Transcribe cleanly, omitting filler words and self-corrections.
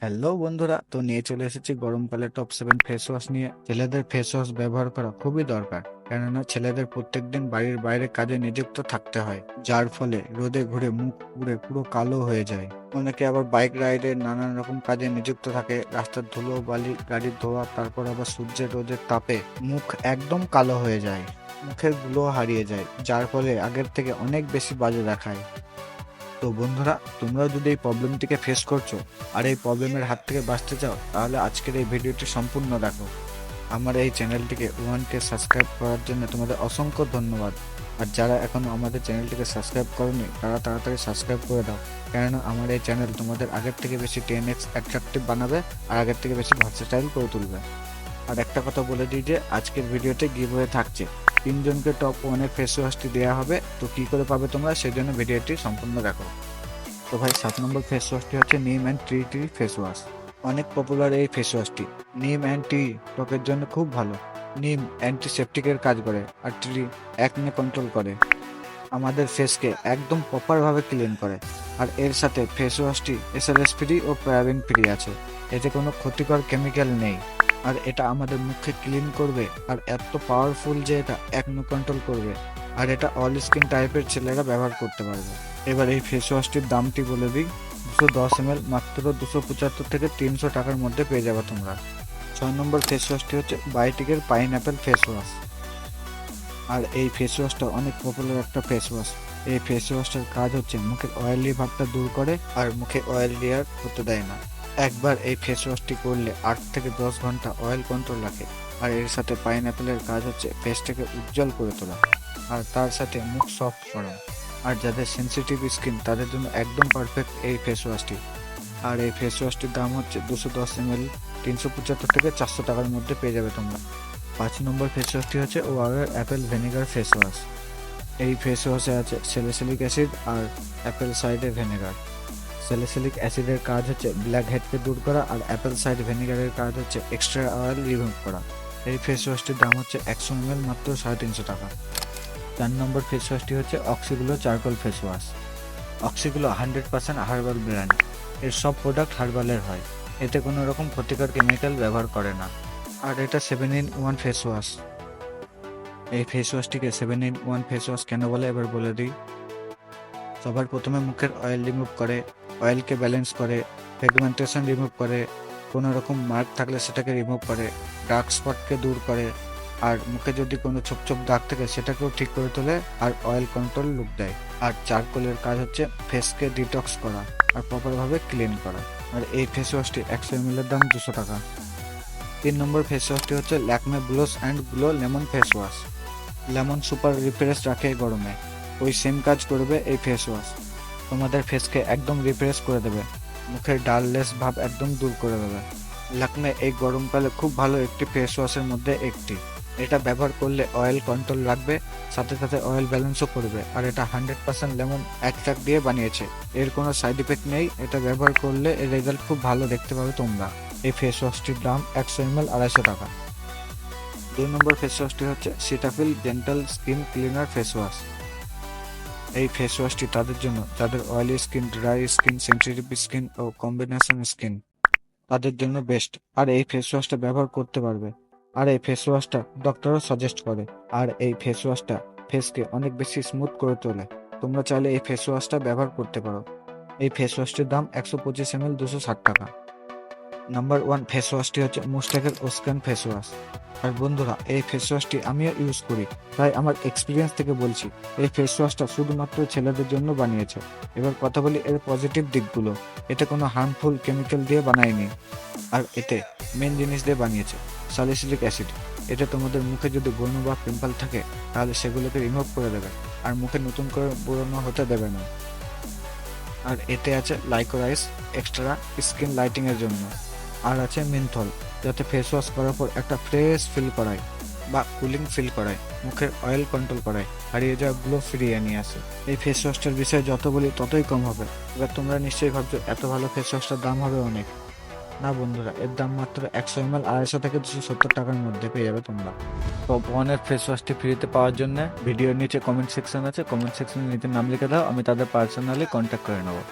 Hello বন্ধুরা, তো নিয়ে চলে এসেছি গরমকালে টপ 7 ফেস ওয়াশ নিয়ে। ছেলেদের ফেস ওয়াশ ব্যবহার করা খুবই দরকার, কেননা ছেলেদের প্রত্যেকদিন বাড়ির বাইরে কাজে নিযুক্ত থাকতে হয়, যার ফলে রোদে ঘুরে মুখ পুড়ে পুরো কালো হয়ে যায়। অনেকে আবার বাইক রাইডে নানান রকম কাজে নিযুক্ত থাকে, রাস্তার ধুলো বালি, গাড়ির ধোয়া, তারপর আবার সূর্যের রোদের তাপে মুখ একদম কালো হয়ে যায়, মুখের গ্লো হারিয়ে যায়, যার ফলে আগের থেকে অনেক বেশি বাজে দেখায়। তো বন্ধুরা, তোমরাও যদি এই প্রবলেমটিকে ফেস করছো আর এই প্রবলেমের হাত থেকে বাঁচতে চাও, তাহলে আজকের এই ভিডিওটি সম্পূর্ণ দেখো। আমার এই চ্যানেলটিকে 1K সাবস্ক্রাইব করার জন্য তোমাদের অসংখ্য ধন্যবাদ। আর যারা এখনো আমাদের চ্যানেলটিকে সাবস্ক্রাইব করোনি, তারা তাড়াতাড়ি সাবস্ক্রাইব করে দাও, কেননা আমার এই চ্যানেল তোমাদের আগের থেকে বেশি 10x অ্যাট্রাকটিভ বানাবে আর আগের থেকে বেশি ভার্সেটাইল করে তুলবে। আর একটা কথা বলে দিই যে আজকের ভিডিওতে গিভওয়ে থাকছে, 3জনকে টপ 1 ফেস ওয়াশটি দেওয়া হবে। তো কি করে পাবে তোমরা, সেই জন্য ভিডিওটি সম্পূর্ণ দেখো। তো ভাই, 7 নম্বর ফেস ওয়াশটি হচ্ছে নিম অ্যান্ড ট্রি ফেস ওয়াশ। অনেক পপুলার এই ফেস ওয়াশটি। নিম অ্যান্ড ট্রি ত্বকের জন্য খুব ভালো। নিম অ্যান্টিসেপটিকের কাজ করে আর ট্রি অ্যাকনে কন্ট্রোল করে, আমাদের ফেসকে একদম প্রপারভাবে ক্লিন করে। আর এর সাথে ফেস ওয়াশটি এসএলএস ফ্রি ও প্যারাবেন ফ্রি আছে, এতে কোনো ক্ষতিকর কেমিক্যাল নেই। আর এটা আমাদের মুখকে ক্লিন করবে, আর এত পাওয়ারফুল যে এটা অ্যাকনে কন্ট্রোল করবে। আর এটা অল স্কিন টাইপের ছেলেরা ব্যবহার করতে পারবে। এবার এই ফেস ওয়াশটির দামটি বলে দিই। 210 ml মাত্র 275 থেকে 300 টাকার মধ্যে পেয়ে যাবে তোমরা। 6 নম্বর ফেস ওয়াশটি হচ্ছে বায়োটিকের পাইনঅ্যাপেল ফেস ওয়াশ। আর এই ফেস ওয়াশটা অনেক পপুলার একটা ফেস ওয়াশ। এই ফেস ওয়াশটার কাজ হচ্ছে মুখের অয়েলি ভাবটা দূর করে আর মুখে অয়েল লেয়ার হতে দেয় না। একবার এই ফেস ওয়াশটি করলে 8 থেকে 10 ঘন্টা অয়েল কন্ট্রোল রাখে। আর এর সাথে পাইনঅ্যাপেলের কাজ হচ্ছে ফেসটাকে উজ্জ্বল করে তোলা, আর তার সাথে মুখ সফট করা। আর যাদের সেনসিটিভ স্কিন, তাদের জন্য একদম পারফেক্ট এই ফেস ওয়াশটি। আর এই ফেস ওয়াশটির দাম হচ্ছে 210 ml 375 থেকে 400 টাকার মধ্যে পেয়ে যাবে তোমরা। 5 নম্বর ফেস ওয়াশটি হচ্ছে ওয়ারের অ্যাপেল ভিনেগার ফেস ওয়াশ। এই ফেস ওয়াশে আছে স্যালিসিলিক অ্যাসিড আর অ্যাপেল সাইডার ভিনেগার। স্যালিসিলিক অ্যাসিডের কাজ হচ্ছে ব্ল্যাক হেডকে দূর করা, আর অ্যাপেল সাইড ভিনেগারের কাজ হচ্ছে এক্সট্রা অয়েল রিমুভ করা। এই ফেস ওয়াশটির দাম হচ্ছে 100 ml মাত্র 350 টাকা। 4 নম্বর ফেস ওয়াশটি হচ্ছে Oxyglow charcoal face wash. Oxyglow 100% herbal brand. এর সব প্রোডাক্ট হার্বালের হয়, এতে কোনো রকম ক্ষতিকর কেমিক্যাল ব্যবহার করে না। আর এটা 7-in-1 ফেস ওয়াশ। এই ফেস ওয়াশটিকে 7-in-1 ফেস ওয়াশ কেন বলে এবার বলে দিই। সবার প্রথমে মুখের অয়েল রিমুভ করে, অয়েলকে ব্যালেন্স করে, পিগমেন্টেশন রিমুভ করে, কোনো রকম মার্ক থাকলে সেটাকে রিমুভ করে, ডার্ক স্পটকে দূর করে, আর মুখে যদি কোনো ছোপ ছোপ দাগ থাকে সেটাকেও ঠিক করে তোলে, আর অয়েল কন্ট্রোল লুক দেয়। আর চারকোলের কাজ হচ্ছে ফেসকে ডিটক্স করা আর প্রপারভাবে ক্লিন করা। আর এই ফেস ওয়াশটি 100 ml এর দাম 200 টাকা। 3 নম্বর ফেস ওয়াশটি হচ্ছে Lakme blows and glow lemon face wash. Lemon super refresh রাখে এই গরমে, ওই সেম কাজ করবে এই ফেস ওয়াশ। তোমাদের ফেসকে একদম রিফ্রেশ করে দেবে, মুখের ডালনেস ভাব একদম দূর করে দেবে। ল্যাকমে এই গরমকালে খুব ভালো একটি ফেস ওয়াশের মধ্যে একটি। এটা ব্যবহার করলে অয়েল কন্ট্রোল রাখবে, সাথে সাথে অয়েল ব্যালেন্সও করবে। আর এটা 100% লেমন এক্সট্রাক্ট দিয়ে বানিয়েছে, এর কোনো সাইড ইফেক্ট নেই। এটা ব্যবহার করলে এর রেজাল্ট খুব ভালো দেখতে পাবে তোমরা। এই ফেস ওয়াশটির দাম 100 ml 250 টাকা। 2 নম্বর ফেস ওয়াশটি হচ্ছে Cetaphil gentle skin cleaner face wash. এই ফেস ওয়াশটি তাদের জন্য যাদের oily skin, dry skin, sensitive skin ও কম্বিনেশন স্কিন, তাদের জন্য বেস্ট। আর এই ফেস ওয়াশটা ব্যবহার করতে পারবে। আর এই ফেস ওয়াশটা ডক্টরও সাজেস্ট করে। আর এই ফেস ওয়াশটা ফেসকে অনেক বেশি স্মুথ করে তোলে। তোমরা চাইলে এই ফেস ওয়াশটা ব্যবহার করতে পারো। এই ফেস ওয়াশটির দাম 125 ml 260 টাকা। নাম্বার 1 ফেস ওয়াশটি হচ্ছে মুস্টাকের ওস্কান ফেস ওয়াশ। আর বন্ধুরা, এই ফেস ওয়াশটি আমিও ইউজ করি, তাই আমার এক্সপিরিয়েন্স থেকে বলছি। এই ফেস ওয়াশটা শুধুমাত্র ছেলেদের জন্য বানিয়েছে। এবার কথা বলি এর পজিটিভ দিকগুলো। এতে কোনো হার্মফুল কেমিক্যাল দিয়ে বানায়নি, আর এতে মেন জিনিস দিয়ে বানিয়েছে, স্যালিসিলিক অ্যাসিড। এটা তোমাদের মুখে যদি ব্রণ বা পিম্পল থাকে, তাহলে সেগুলোকে রিমুভ করে দেবে, আর মুখে নতুন করে ব্রণ হতে দেবে না। আর এতে আছে লাইকোরাইস এক্সট্রা স্কিন লাইটিং এর জন্য। আর আছে মেন্থল, যাতে ফেস ওয়াশ করার পর একটা ফ্রেশ ফিল করায় বা কুলিং ফিল করায়, মুখের অয়েল কন্ট্রোল করায়, হারিয়ে যাওয়া গ্লো ফিরিয়ে নিয়ে আসে। এই ফেস ওয়াশটার বিষয়ে যত বলি ততই কম হবে। এবার তোমরা নিশ্চয়ই ভাবছো এত ভালো ফেস ওয়াশটার দাম হবে অনেক। না বন্ধুরা, এর দাম মাত্র 100 ml 250 থেকে 270 টাকার মধ্যে পেয়ে যাবে তোমরা। টপ 1 ফেস ওয়াশটি ফ্রিতে পাওয়ার জন্য ভিডিওর নিচে কমেন্ট সেকশন আছে, কমেন্ট সেকশনে নিজের নাম লিখে দাও, আমি তাদের পার্সোনালি কন্ট্যাক্ট করে নেবো।